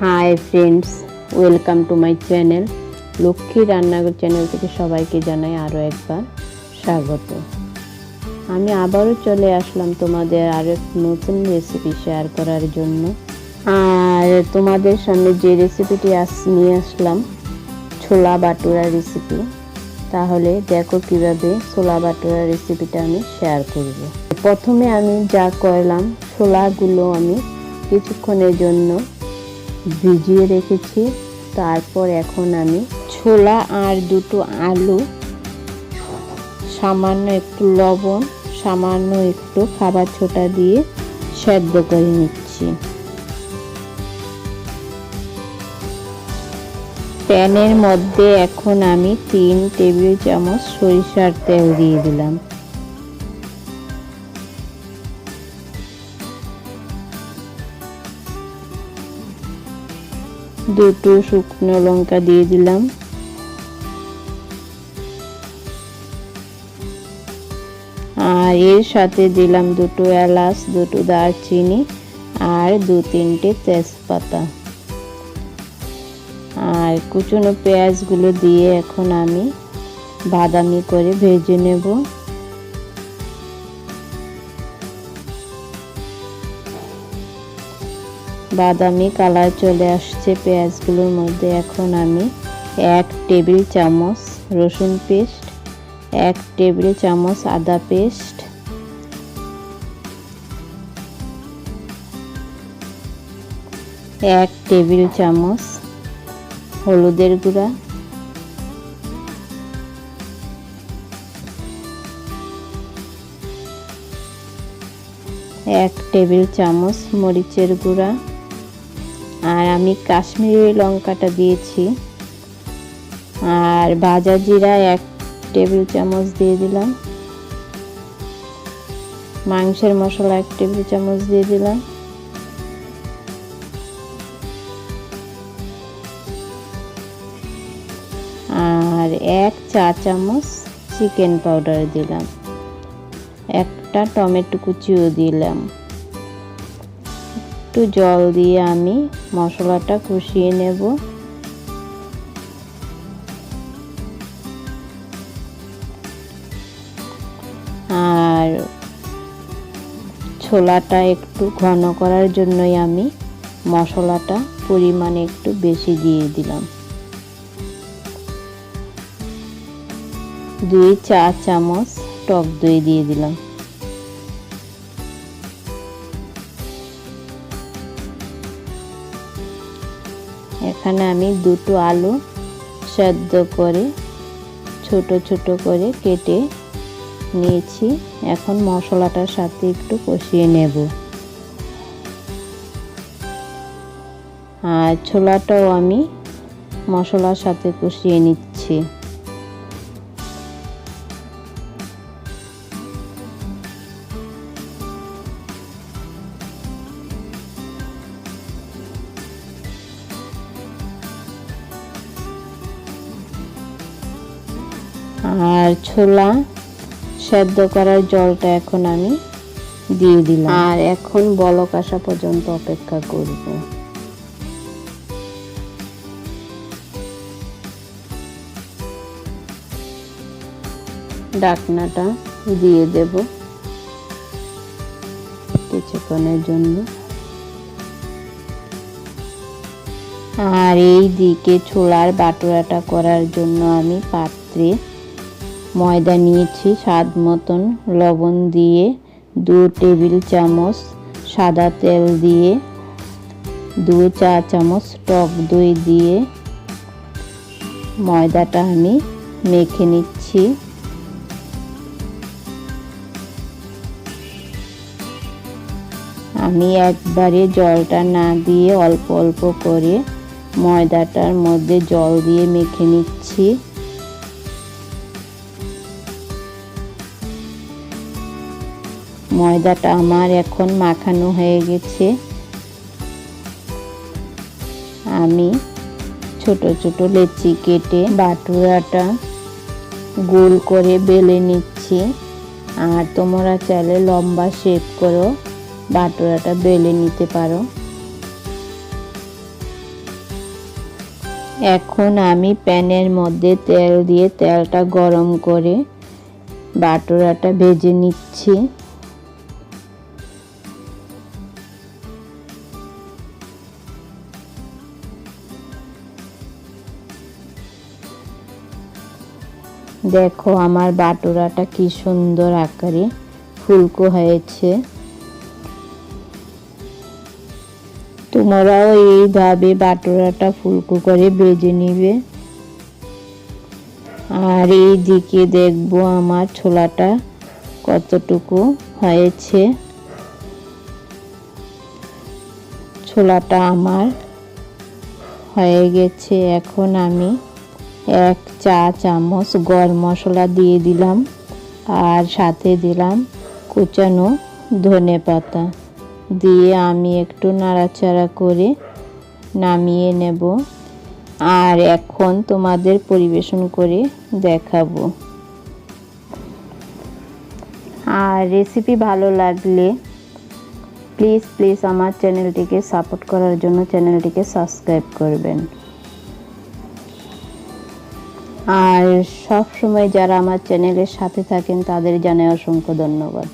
Hi friends, welcome to my channel. Lakshmi রান্নাঘর channel থেকে সবাইকে জানাই আরও একবার স্বাগত। আমি আবারও চলে আসলাম তোমাদের আরও এক নতুন রেসিপি শেয়ার করার জন্য। আর তোমাদের সামনে যে রেসিপিটি নিয়ে আসলাম, ছোলা বাটুরা রেসিপি। তাহলে দেখো কিভাবে ছোলা বাটুরা রেসিপিটা আমি শেয়ার করব। প্রথমে আমি যা করলাম, ছোলাগুলো আমি কিছুক্ষণের জন্য ভিজিয়ে রেখেছি। তারপর এখন আমি ছোলা আর দুটো আলু, সামান্য একটু লবণ, সামান্য একটু খাবার ছোটা দিয়ে সেদ্ধ করে নিচ্ছি। প্যানের মধ্যে এখন আমি 3 টেবিল চামচ সরিষার তেল দিয়ে দিলাম। দুটো শুকনো লঙ্কা দিয়ে দিলাম। আর এর সাথে দিলাম দুটো এলাচ, দুটো দারচিনি আর 2-3টে তেজপাতা। আর কুচনো পেঁয়াজগুলো দিয়ে এখন আমি বাদামি করে ভেজে নেব। বাদামি কালার চলে আসছে পেঁয়াজগুলোর মধ্যে। এখন আমি 1 টেবিল চামচ রসুন পেস্ট, 1 টেবিল চামচ আদা পেস্ট, 1 টেবিল চামচ হলুদের গুঁড়া, 1 টেবিল চামচ মরিচের গুঁড়া। আর আমি কাশ্মীরি লঙ্কাটা দিয়েছি। আর ভাজা জিরা 1 টেবিল চামচ দিয়ে দিলাম। মাংসের মশলা 1 টেবিল চামচ দিয়ে দিলাম। আর 1 চা চামচ চিকেন পাউডার দিলাম। একটা টমেটো কুচিও দিলাম। একটু জল দিয়ে আমি মশলাটা কষিয়ে নেব। আর ছোলাটা একটু ঘন করার জন্যই আমি মশলাটা পরিমাণে একটু বেশি দিয়ে দিলাম। 2 চা চামচ টক দই দিয়ে দিলাম। এখানে আমি দুটো আলু সেদ্ধ করে ছোট ছোট করে কেটে নিয়েছি। এখন মশলাটার সাথে একটু কষিয়ে নেব। আর ছোলাটাও আমি মশলার সাথে কষিয়ে নিচ্ছি। আর ছোলা সেদ্ধ করার জলটা এখন আমি দিয়ে দিলাম। আর এখন বলক আসা পর্যন্ত অপেক্ষা করব। ঢাকনাটা দিয়ে দেব কিছুক্ষণের জন্য। আর এই দিকে ছোলার বাটুরাটা করার জন্য আমি পাত্রে ময়দা নিয়েছি, স্বাদ মতন লবণ দিয়ে, 2 টেবিল চামচ সাদা তেল দিয়ে, 2 চা চামচ টক দই দিয়ে ময়দাটা আমি মেখে নিচ্ছি। আমি একবারে জলটা না দিয়ে অল্প অল্প করে ময়দাটার মধ্যে জল দিয়ে মেখে নিচ্ছি। ময়দাটা আমার এখন মাখানো হয়ে গেছে। আমি ছোট ছোট লেচি কেটে বাটুরাটা গোল করে বেলে নিচ্ছি। আর তোমরা চাইলে লম্বা শেপ করেও বাটুরাটা বেলে নিতে পারো। এখন আমি প্যানের মধ্যে তেল দিয়ে তেলটা গরম করে বাটুরাটা ভেজে নিচ্ছি। দেখো আমার বাটুরাটা কি সুন্দর আকারে ফুলকো হয়েছে। তোমরাও এইভাবে বাটুরাটা ফুলকো করে ভেজে নিবে। আর এইদিকে দেখবো আমার ছোলাটা কতটুকু হয়েছে। ছোলাটা আমার হয়ে গেছে। এখন আমি 1 চা চামচ গরম মশলা দিয়ে দিলাম আর সাথে দিলাম কুচানো ধনেপাতা দিয়ে আমি একটু নাড়াচাড়া করে নামিয়ে নেব। আর এখন তোমাদের পরিবেশন করে দেখাবো। আর রেসিপি ভালো লাগলে প্লিজ আমার চ্যানেলটিকে সাপোর্ট করার জন্য চ্যানেলটিকে সাবস্ক্রাইব করবেন। আর সব সময় যারা আমার চ্যানেলের সাথে থাকেন তাদের জানাই অসংখ্য ধন্যবাদ।